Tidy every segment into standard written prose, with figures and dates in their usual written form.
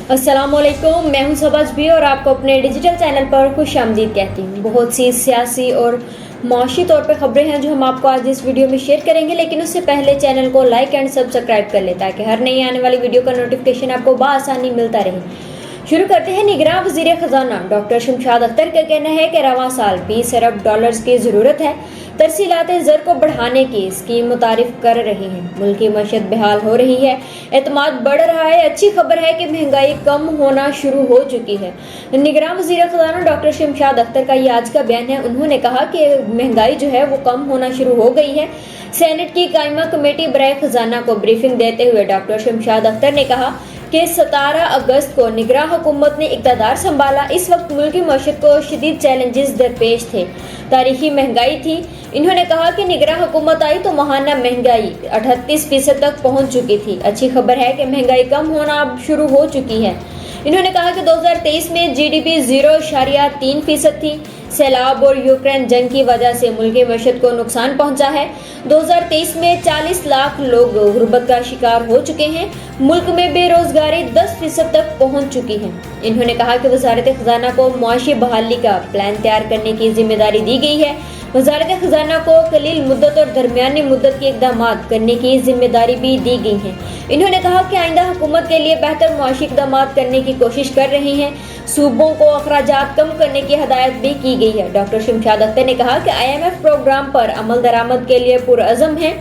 अस्सलामुअलैकुम, मैं हूं सबज भी और आपको अपने डिजिटल चैनल पर खुश आमदीद कहती हूं। बहुत सी सियासी और माशी तौर पर खबरें हैं जो हम आपको आज इस वीडियो में शेयर करेंगे, लेकिन उससे पहले चैनल को लाइक एंड सब्सक्राइब कर लें ताकि हर नई आने वाली वीडियो का नोटिफिकेशन आपको बआसानी मिलता रहे। शुरू करते हैं। निगरान वज़ीर ख़जाना डॉक्टर शमशाद अख्तर का कहना है कि रवां साल 20 अरब डॉलर्स की ज़रूरत है। तरसीलात ज़र को बढ़ाने की स्कीम मुतारिफ कर रही है। मुल्क की मईशत बहाल हो रही है, एतमाद बढ़ रहा है। अच्छी खबर है कि महंगाई कम होना शुरू हो चुकी है। निगरान वज़ीर ख़जाना डॉक्टर शमशाद अख्तर का ये आज का बयान है। उन्होंने कहा कि महंगाई जो है वो कम होना शुरू हो गई है। सेनेट की कायमा कमेटी बराए ख़जाना को ब्रीफिंग देते हुए डॉक्टर शमशाद अख्तर ने कहा कि 17 अगस्त को निगरान हुकूमत ने इक़्तिदार संभाला। इस वक्त मुल्क की मईशत को शदीद चैलेंजेस दरपेश थे, तारीखी महंगाई थी। इन्होंने कहा कि निगरान हुकूमत आई तो माहाना महंगाई 38% तक पहुंच चुकी थी। अच्छी खबर है कि महंगाई कम होना अब शुरू हो चुकी है। इन्होंने कहा कि 2023 में GDP 0.3% थी। सैलाब और यूक्रेन जंग की वजह से मुल्क की मईशत को नुकसान पहुंचा है। 2023 में 40 लाख लोग गुर्बत का शिकार हो चुके हैं। मुल्क में बेरोजगारी 10% तक पहुंच चुकी है। इन्होंने कहा कि वज़ारत ख़जाना को मुआशी बहाली का प्लान तैयार करने की जिम्मेदारी दी गई है। वज़ारत ख़जाना को कलील मुद्दत और दरमियानी मुद्दत के इक़दामात करने की जिम्मेदारी भी दी गई है। इन्होंने कहा कि आइंदा हुकूमत के लिए बेहतर मुआशी इक़दामात करने की कोशिश कर रही हैं। सूबों को अखराजात कम करने की हदायत भी की गई है। डॉक्टर शमशाद अख्तर ने कहा कि IMF प्रोग्राम पर अमल दरामद के लिए पुरअज़म है।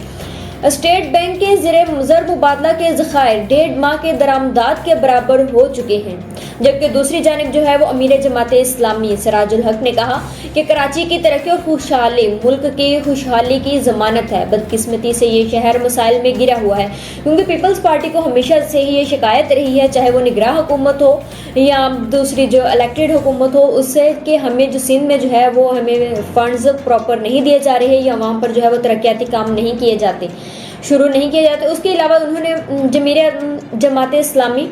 स्टेट बैंक के ज़र मुबादला के ज़खायर 1.5 माह के दरामदात के बराबर हो चुके हैं। जबकि दूसरी जानिब जो है वो अमीर जमात इस्लामी सिराजुल हक ने कहा कि कराची की तरक्की और खुशहाली मुल्क की खुशहाली की ज़मानत है। बदकिस्मती से ये शहर मसाइल में गिरा हुआ है, क्योंकि पीपल्स पार्टी को हमेशा से ही ये शिकायत रही है, चाहे वो निगरान हुकूमत हो या दूसरी जो इलेक्टेड हुकूमत हो, उससे कि हमें जो सिंध में जो है वो हमें फंड्स प्रॉपर नहीं दिए जा रहे या वहाँ पर जो है वो तरक्याती काम नहीं किए जाते, शुरू नहीं किए जाते। उसके अलावा उन्होंने जमात इस्लामी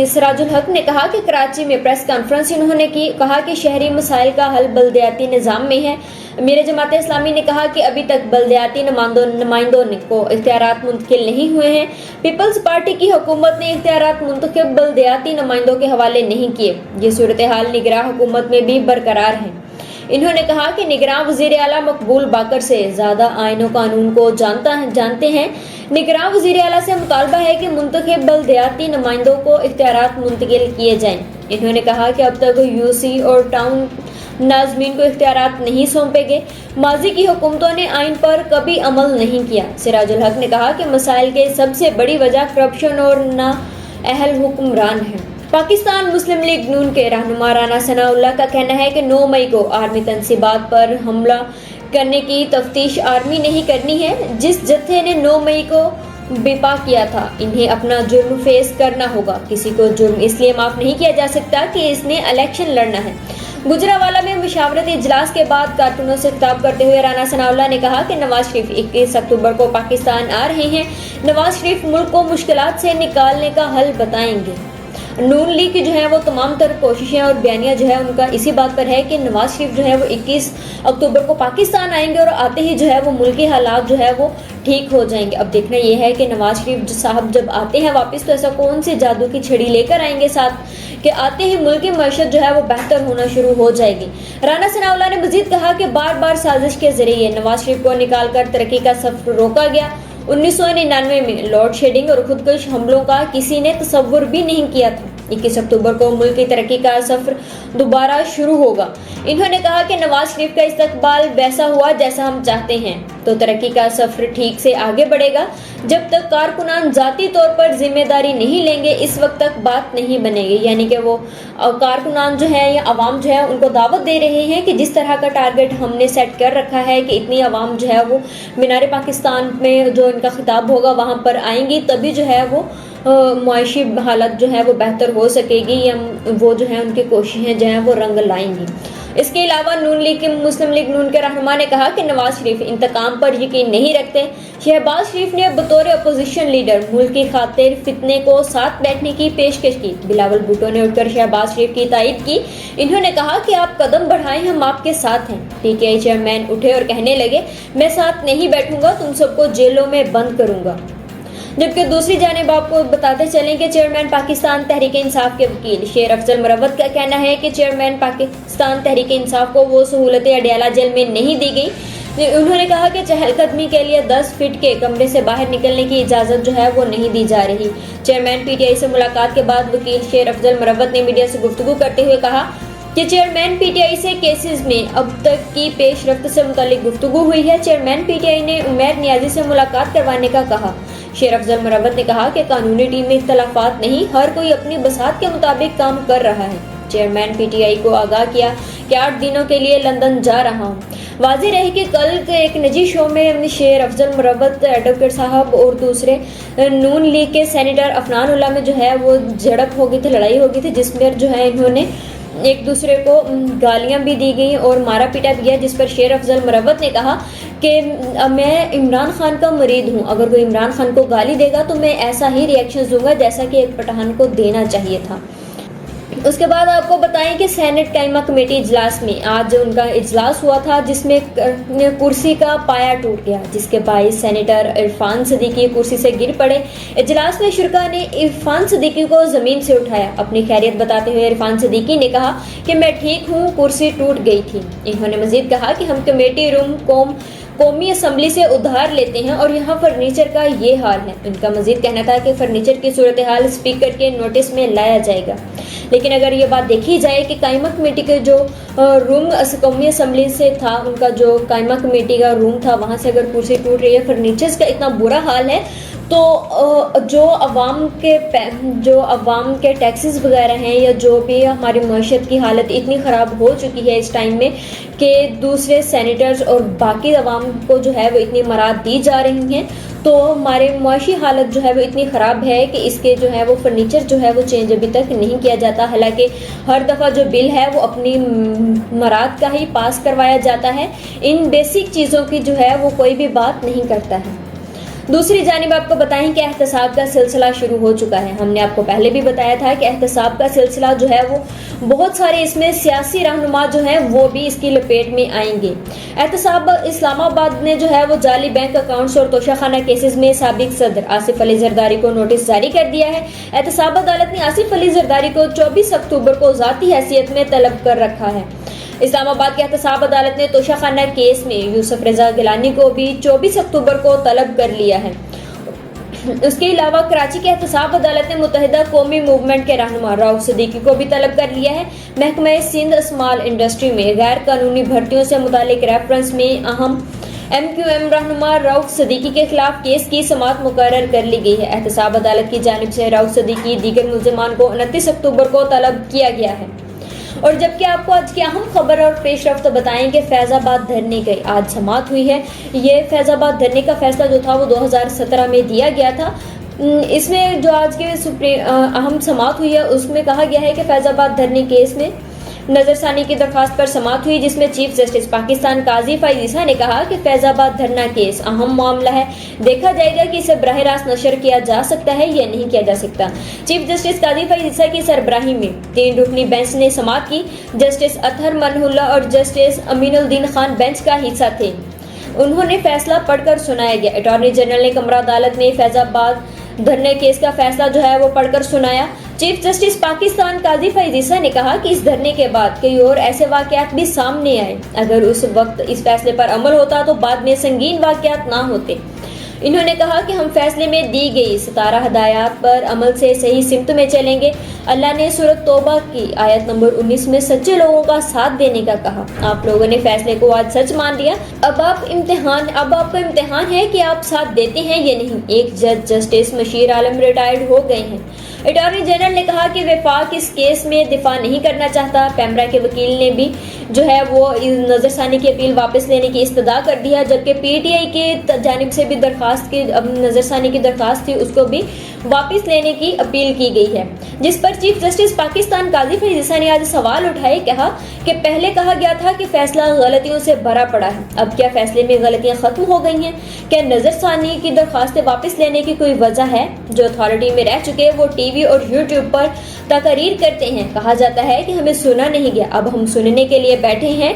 सिराजुल हक ने कहा कि कराची में प्रेस कॉन्फ्रेंस उन्होंने की, कहा कि शहरी मसाइल का हल बल्दियाती निज़ाम में है। अमीर जमात इस्लामी ने कहा कि अभी तक बल्दियाती नुमाइंदों को इख्तियारात मुंतकिल नहीं हुए हैं। पीपल्स पार्टी की हुकूमत ने इख्तियारात मुंतकिल बल्दियाती नुमाइंदों के हवाले नहीं किए। ये सूरत हाल निगरान हुकूमत में भी बरकरार है। इन्होंने कहा कि निगरान वज़ीर आला मकबूल बाकर से ज़्यादा आईन और कानून को जानते हैं। निगरान वज़ीर आला से मुतालबा है कि मुंतखब बल्दियाती नुमाइंदों को इख्तियारात मुंतकिल किए जाएं। इन्होंने कहा कि अब तक UC और टाउन नाज़मीन को इख्तियारात नहीं सौंपे गए। माजी की हुकूमतों ने आइन पर कभी अमल नहीं किया। सिराजुल हक ने कहा कि मसाइल के सबसे बड़ी वजह करप्शन और नाअहल हुक्मरान है। पाकिस्तान मुस्लिम लीग नून के रहनुमा राना सनाउल्लाह का कहना है कि 9 मई को आर्मी तनसीबात पर हमला करने की तफ्तीश आर्मी ने ही करनी है। जिस जत्थे ने 9 मई को बेपा किया था, इन्हें अपना जुर्म फेस करना होगा। किसी को जुर्म इसलिए माफ़ नहीं किया जा सकता कि इसने इलेक्शन लड़ना है। गुजरावाला में मुशावरती इजलास के बाद कारकुनों से खिताब करते हुए राना सनाउल्लाह ने कहा कि नवाज शरीफ 21 अक्टूबर को पाकिस्तान आ रहे हैं। नवाज शरीफ मुल्क को मुश्किलात से निकालने का हल बताएंगे। नून लीग की जो है वो तमाम तरह कोशिशें और बयानियाँ जो है उनका इसी बात पर है कि नवाज शरीफ जो है वो 21 अक्टूबर को पाकिस्तान आएंगे और आते ही जो है वो मुल्की हालात जो है वो ठीक हो जाएंगे। अब देखना ये है कि नवाज शरीफ साहब जब आते हैं वापस तो ऐसा कौन सी जादू की छड़ी लेकर आएंगे साथ कि आते ही मुल्क की मईशत जो है वो बेहतर होना शुरू हो जाएगी। राना सनाउल्लाह ने मजीद कहा कि बार बार साजिश के जरिए नवाज शरीफ को निकाल कर तरक्की का सफर रोका गया। 1999 में लोड शेडिंग और खुदकुश हमलों का किसी ने तसव्वुर भी नहीं किया था। 21 अक्टूबर को मुल्क की तरक्की का सफर दोबारा शुरू होगा। इन्होंने कहा कि नवाज शरीफ का इस्तकबाल वैसा हुआ जैसा हम चाहते हैं तो तरक्की का सफर ठीक से आगे बढ़ेगा। जब तक कारकुनान जाती तौर पर जिम्मेदारी नहीं लेंगे, इस वक्त तक बात नहीं बनेगी। यानी कि वो कारकुनान जो है या अवाम जो है उनको दावत दे रहे हैं कि जिस तरह का टारगेट हमने सेट कर रखा है कि इतनी अवाम जो है वो मीनार पाकिस्तान में जो इनका खिताब होगा वहाँ पर आएंगी, तभी जो है वो मुआशी हालत जो है वो बेहतर हो सकेगी या वो जो है उनकी कोशिशें जो हैं वो रंग लाएंगी। इसके अलावा मुस्लिम लीग नून के रहनुमा ने कहा कि नवाज शरीफ इंतकाम पर यकीन नहीं रखते। शहबाज शरीफ ने बतौर अपोजिशन लीडर मुल्क की खातिर फितने को साथ बैठने की पेशकश की। बिलावल भुट्टो ने उठकर शहबाज शरीफ की तायद की। इन्होंने कहा कि आप कदम बढ़ाएं, हम आपके साथ हैं। PTI चेयरमैन उठे और कहने लगे, मैं साथ नहीं बैठूंगा, तुम सबको जेलों में बंद करूंगा। जबकि दूसरी जानिब आपको बताते चलें कि चेयरमैन पाकिस्तान तहरीक इंसाफ के वकील शेर अफजल मुरव्वत का कहना है कि चेयरमैन पाकिस्तान तहरीक इंसाफ को वो सहूलतें अडयाला जेल में नहीं दी गई। उन्होंने कहा कि चहलकदमी के लिए 10 फीट के कमरे से बाहर निकलने की इजाज़त जो है वो नहीं दी जा रही। चेयरमैन पीटीआई से मुलाकात के बाद वकील शेर अफजल मुरव्वत ने मीडिया से गुफ्तगू करते हुए कहा कि चेयरमैन पीटीआई से केसेस में अब तक की पेशरफ्त से मुतालिक गुफ्तगू हुई है। चेयरमैन पीटीआई ने उमैर नियाजी से मुलाकात करवाने का कहा। शेर अफजल मुरव्वत ने कहा कि कानूनी टीम में इख्तलाफात नहीं, हर कोई अपनी बसात के मुताबिक काम कर रहा है। चेयरमैन पीटीआई को आगाह किया कि 8 दिनों के लिए लंदन जा रहा हूँ। वाज़ेह रहे कि कल के एक निजी शो में शेर अफजल मुरव्वत, एडवोकेट साहब और दूसरे नून लीग के सेनेटर अफनान उल्लाह में जो है वो झड़प हो गई थी, लड़ाई हो गई थी, जिसमें जो है इन्होंने एक दूसरे को गालियां भी दी गई और मारा पीटा भी गया, जिस पर शेर अफजल मुरव्वत ने कहा कि मैं इमरान खान का मुरीद हूं, अगर कोई इमरान खान को गाली देगा तो मैं ऐसा ही रिएक्शन दूंगा जैसा कि एक पठान को देना चाहिए था। उसके बाद आपको बताएं कि सेनेट कायमा कमेटी इजलास में आज उनका इजलास हुआ था, जिसमें कुर्सी का पाया टूट गया, जिसके बाइस सेनेटर इरफान सदीकी कुर्सी से गिर पड़े। इजलास में शुरका ने इरफान सदीकी को ज़मीन से उठाया। अपनी खैरियत बताते हुए इरफान सदीकी ने कहा कि मैं ठीक हूँ, कुर्सी टूट गई थी। इन्होंने मजीद कहा कि हम कमेटी रूम कौमी असम्बली से उधार लेते हैं और यहाँ फर्नीचर का ये हाल है। उनका मजीद कहना था कि फर्नीचर की सूरत हाल स्पीकर के नोटिस में लाया जाएगा। लेकिन अगर ये बात देखी जाए कि कायमा कमेटी के जो रूम कौमी असम्बली से था, उनका जो कायमा कमेटी का रूम था, वहाँ से अगर कुर्सी टूट रही है, फर्नीचर्स का इतना बुरा हाल है, तो जो अवाम के टैक्सेस वगैरह हैं या जो भी हमारी मईशत की हालत इतनी ख़राब हो चुकी है इस टाइम में कि दूसरे सेनेटर्स और बाकी अवाम को जो है वो इतनी मराद दी जा रही हैं, तो हमारे मुआशी हालत जो है वो इतनी ख़राब है कि इसके जो है वो फर्नीचर जो है वो चेंज अभी तक नहीं किया जाता। हालांकि हर दफ़ा जो बिल है वो अपनी मराद का ही पास करवाया जाता है, इन बेसिक चीज़ों की जो है वो कोई भी बात नहीं करता है। दूसरी जानिब आपको बताएं कि एहतसाब का सिलसिला शुरू हो चुका है। हमने आपको पहले भी बताया था कि एहतसाब का सिलसिला जो है वो बहुत सारे इसमें सियासी रहनुमा जो हैं वो भी इसकी लपेट में आएंगे। एहतसाब इस्लामाबाद ने जो है वो जाली बैंक अकाउंट्स और तोशाखाना केसेस में साबिक सदर आसिफ अली जरदारी को नोटिस जारी कर दिया है। एहतसाब अदालत ने आसिफ अली जरदारी को 24 अक्टूबर को ज़ाती हैसियत में तलब कर रखा है। इस्लामाबाद की एहतसाब अदालत ने तोशाखाना केस में यूसुफ रजा गिलानी को भी 24 अक्टूबर को तलब कर लिया है। उसके अलावा कराची की एहतसाब अदालत ने मुत्तहिदा कौमी मूवमेंट के रहनुमा रऊफ सदीकी को भी तलब कर लिया है। महकमा सिंध स्मॉल इंडस्ट्री में गैर कानूनी भर्तियों से मुतालिक रेफरेंस में अहम MQM रहनुमा रऊफ सदीकी के खिलाफ केस की समाअत मुकर्रर कर ली गई है। एहतसाब अदालत की जानिब से रऊफ सदीकी दीगर मुल्ज़िमान को 29 अक्टूबर को तलब किया गया है। और जबकि आपको आज की अहम खबर और पेशरफ्त बताएं कि फैज़ाबाद धरने की आज समाअत हुई है। ये फैज़ाबाद धरने का फैसला जो था वो 2017 में दिया गया था। इसमें जो आज के अहम समाअत हुई है उसमें कहा गया है कि फैज़ाबाद धरने केस में नज़रसानी की दरख्वास्त पर समाअत हुई, जिसमें चीफ जस्टिस पाकिस्तान काजी फैज़ ईसा ने कहा कि फैज़ाबाद धरना केस अहम मामला है, देखा जाएगा कि इसे बराह रास्त नशर किया जा सकता है या नहीं किया जा सकता। चीफ जस्टिस काजी फैज़ ईसा की सरबराही में 3 रुकनी बेंच ने समाअत की। जस्टिस अतहर मनहुल्ला और जस्टिस अमीनुद्दीन खान बेंच का हिस्सा थे। उन्होंने फैसला पढ़कर सुनाया गया। अटॉर्नी जनरल ने कमरा अदालत ने फैज़ाबाद धरने केस का फैसला जो है वो पढ़कर सुनाया। चीफ जस्टिस पाकिस्तान काजी फैज़ ईसा ने कहा कि इस धरने के बाद कई और ऐसे वाक़यात भी सामने आए। अगर उस वक्त इस फैसले पर अमल होता तो बाद में संगीन वाक़यात ना होते। इन्होंने कहा कि हम फैसले में दी गई 17 हदायत पर अमल से सही सिमत में चलेंगे। अल्लाह ने सूरत तौबा की आयत नंबर 19 में सच्चे लोगों का साथ देने का कहा। आप लोगों ने फैसले को आज सच मान लिया। अब आपका इम्तिहान है कि आप साथ देते हैं या नहीं। एक जज जस्टिस मशीर आलम रिटायर्ड हो गए हैं। अटॉर्नी जनरल ने कहा कि वफाक इस केस में दिफा नहीं करना चाहता। पैमरा के वकील ने भी जो है वो नज़रसानी की अपील वापस लेने की इस्तदा कर दिया, जबकि PTI के जानिब से भी दरख्वास्त की नज़रसानी की दरख्वास्त थी उसको भी वापस लेने की अपील की गई है, जिस पर चीफ जस्टिस पाकिस्तान काजी फैज़ ईसा ने आज सवाल उठाए। कहा कि पहले कहा गया था कि फैसला गलतियों से भरा पड़ा है, अब क्या फैसले में गलतियां खत्म हो गई हैं? क्या नज़रसानी की दरख्वास्तें वापस लेने की कोई वजह है? जो अथॉरिटी में रह चुके वो TV और YouTube पर तकरीर करते हैं, कहा जाता है कि हमें सुना नहीं गया, अब हम सुनने के लिए बैठे हैं।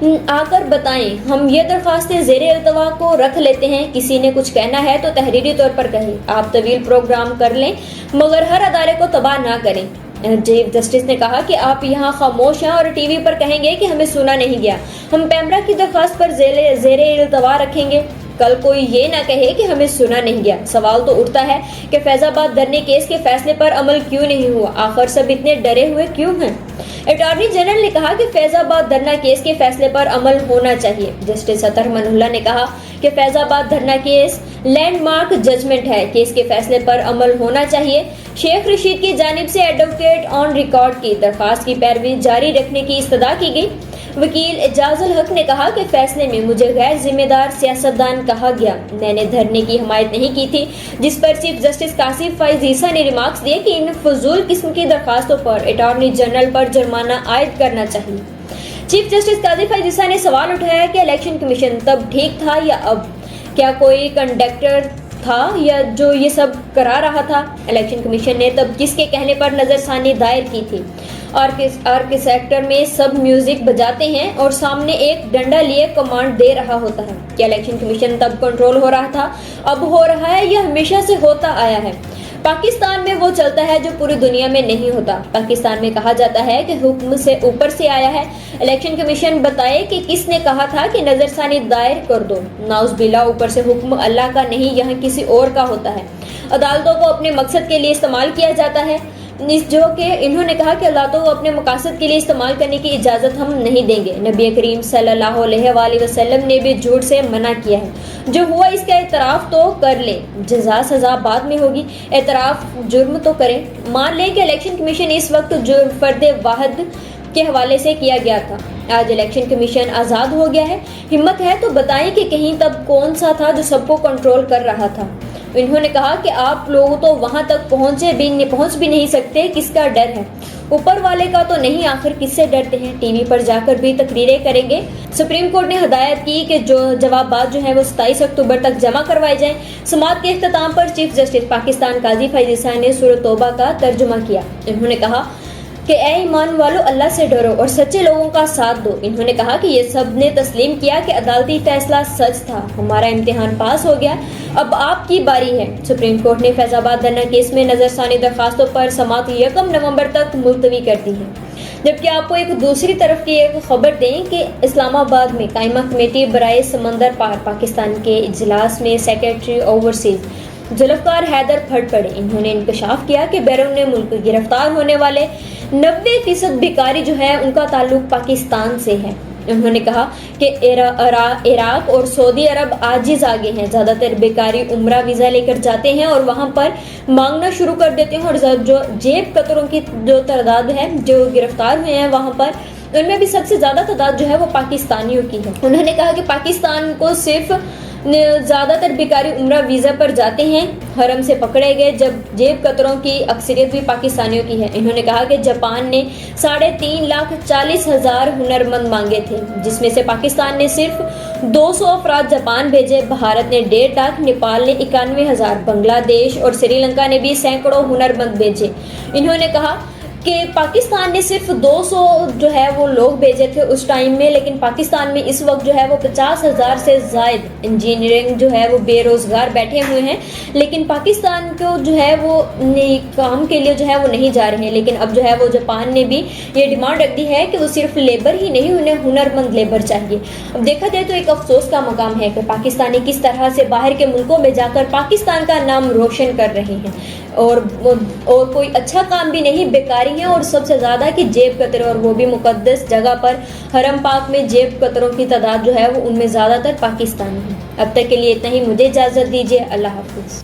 آکر بتائیں، ہم یہ درخواستیں زیر التوا کو رکھ لیتے ہیں، کسی نے کچھ کہنا ہے تو تحریری طور پر کہیں، آپ طویل پروگرام کر لیں مگر ہر ادارے کو تباہ نہ کریں۔ چیف جسٹس نے کہا کہ آپ یہاں خاموش ہیں اور ٹی وی پر کہیں گے کہ ہمیں سنا نہیں گیا، ہم پیمرا کی درخواست پر زیر التوا رکھیں گے، کل کوئی یہ نہ کہے کہ ہمیں سنا نہیں گیا۔ سوال تو اٹھتا ہے کہ فیض آباد دھرنے کیس کے فیصلے پر عمل کیوں نہیں ہوا، آخر سب اتنے ڈرے ہوئے کیوں ہیں؟ اٹارنی جنرل نے کہا کہ فیض آباد دھرنا کیس کے فیصلے پر عمل ہونا چاہیے۔ جسٹس اطہر من اللہ نے کہا کہ فیض آباد دھرنا کیس لینڈ مارک ججمنٹ ہے، کیس کے فیصلے پر عمل ہونا چاہیے۔ شیخ رشید کی جانب سے ایڈوکیٹ آن ریکارڈ کی درخواست کی پیروی جاری رکھنے کی استدعا کی گئی۔ وکیل اعجاز الحق نے کہا کہ فیصلے میں مجھے غیر ذمہ دار سیاستدان کہا گیا، میں نے دھرنے کی حمایت نہیں کی تھی، جس پر چیف جسٹس قاسم فائز عیسیٰ نے ریمارکس دیے کہ ان فضول قسم کی درخواستوں پر اٹارنی جنرل پر جرمانہ عائد کرنا چاہیے۔ چیف جسٹس قاسم فائز عیسیٰ نے سوال اٹھایا کہ الیکشن کمیشن تب ٹھیک تھا یا اب؟ کیا کوئی کنڈکٹر تھا یا جو یہ سب کرا رہا تھا؟ الیکشن کمیشن نے تب کس کے کہنے پر نظر ثانی دائر کی تھی؟ آرکیسٹر میں سب میوزک بجاتے ہیں اور سامنے ایک ڈنڈا لیے کمانڈ دے رہا ہوتا ہے۔ کیا الیکشن کمیشن تب کنٹرول ہو رہا تھا، اب ہو رہا ہے یا ہمیشہ سے ہوتا آیا ہے؟ پاکستان میں وہ چلتا ہے جو پوری دنیا میں نہیں ہوتا۔ پاکستان میں کہا جاتا ہے کہ حکم سے اوپر سے آیا ہے۔ الیکشن کمیشن بتائے کہ کس نے کہا تھا کہ نظر ثانی دائر کر دو۔ نعوذ باللہ، اوپر سے حکم اللہ کا نہیں، یہاں کسی اور کا ہوتا ہے۔ عدالتوں کو اپنے مقصد کے لیے استعمال کیا جاتا ہے، جو کہ انہوں نے کہا کہ عدالتوں کو اپنے مقاصد کے لیے استعمال کرنے کی اجازت ہم نہیں دیں گے۔ نبی کریم صلی اللہ علیہ وآلہ وسلم نے بھی جھوٹ سے منع کیا ہے۔ جو ہوا اس کا اعتراف تو کر لیں، جزا سزا بعد میں ہوگی، اعتراف جرم تو کریں۔ مان لیں کہ الیکشن کمیشن اس وقت فرد واحد کے حوالے سے کیا گیا تھا، آج الیکشن کمیشن آزاد ہو گیا ہے، ہمت ہے تو بتائیں کہ کہیں تب کون سا تھا جو سب کو کنٹرول کر رہا تھا؟ انہوں نے کہا کہ آپ لوگ تو وہاں تک پہنچ بھی نہیں سکتے، کس کا ڈر ہے؟ اوپر والے کا تو نہیں، آخر کس سے ڈرتے ہیں؟ ٹی وی پر جا کر بھی تقریریں کریں گے۔ سپریم کورٹ نے ہدایت کی کہ جو جوابات جو ہیں وہ 27 اکتوبر تک جمع کروائے جائیں۔ سماعت کے اختتام پر چیف جسٹس پاکستان قاضی فائز عیسیٰ نے سورۃ توبہ کا ترجمہ کیا۔ انہوں نے کہا کہ اے ایمان والو، اللہ سے ڈرو اور سچے لوگوں کا ساتھ دو۔ انہوں نے کہا کہ یہ سب نے تسلیم کیا کہ عدالتی فیصلہ سچ تھا، ہمارا امتحان پاس ہو گیا، اب آپ کی باری ہے۔ سپریم کورٹ نے فیض آباد دھرنا کیس میں نظر ثانی درخواستوں پر سماعت 1 نومبر تک ملتوی کر دی ہے۔ جبکہ آپ کو ایک دوسری طرف کی ایک خبر دیں کہ اسلام آباد میں قائمہ کمیٹی برائے سمندر پار پاکستان کے اجلاس میں سیکریٹری اوورسیز ذوالفقار حیدر پھٹ پڑے۔ انہوں نے انکشاف کیا کہ بیرون ملک گرفتار ہونے والے 90% بھکاری جو ہے ان کا تعلق پاکستان سے ہے۔ انہوں نے کہا کہ عراق اور سعودی عرب عاجز آگے ہیں، زیادہ تر بیکاری عمرہ ویزا لے کر جاتے ہیں اور وہاں پر مانگنا شروع کر دیتے ہیں، اور جو جیب کتروں کی جو تعداد ہے جو گرفتار ہوئے ہیں وہاں پر، ان میں بھی سب سے زیادہ تعداد جو ہے وہ پاکستانیوں کی ہے۔ انہوں نے کہا کہ پاکستان کو صرف زیادہ تر بیکاری عمرہ ویزا پر جاتے ہیں، حرم سے پکڑے گئے، جب جیب کتروں کی اکثریت بھی پاکستانیوں کی ہے۔ انہوں نے کہا کہ جاپان نے 3,40,000 ہنرمند مانگے تھے، جس میں سے پاکستان نے صرف 200 افراد جاپان بھیجے، بھارت نے 1.5 لاکھ، نیپال نے 91,000، بنگلہ دیش اور سری لنکا نے بھی سینکڑوں ہنرمند بھیجے۔ انہوں نے کہا کہ پاکستان نے صرف 200 جو ہے وہ لوگ بھیجے تھے اس ٹائم میں، لیکن پاکستان میں اس وقت جو ہے وہ 50,000 سے زائد انجینئرنگ جو ہے وہ بے روزگار بیٹھے ہوئے ہیں، لیکن پاکستان کو جو ہے وہ کام کے لیے جو ہے وہ نہیں جا رہے ہیں۔ لیکن اب جو ہے وہ جاپان نے بھی یہ ڈیمانڈ رکھ دی ہے کہ وہ صرف لیبر ہی نہیں، انہیں ہنرمند لیبر چاہیے۔ اب دیکھا جائے تو ایک افسوس کا مقام ہے کہ پاکستانی کس طرح سے باہر کے ملکوں میں جا کر پاکستان کا نام روشن کر رہے ہیں، اور کوئی اچھا کام بھی نہیں، بیکاری ہیں، اور سب سے زیادہ کہ جیب کتر، اور وہ بھی مقدس جگہ پر حرم پاک میں جیب کتروں کی تعداد جو ہے وہ ان میں زیادہ تر پاکستانی ہیں۔ اب تک کے لیے اتنا ہی، مجھے اجازت دیجیے، اللہ حافظ۔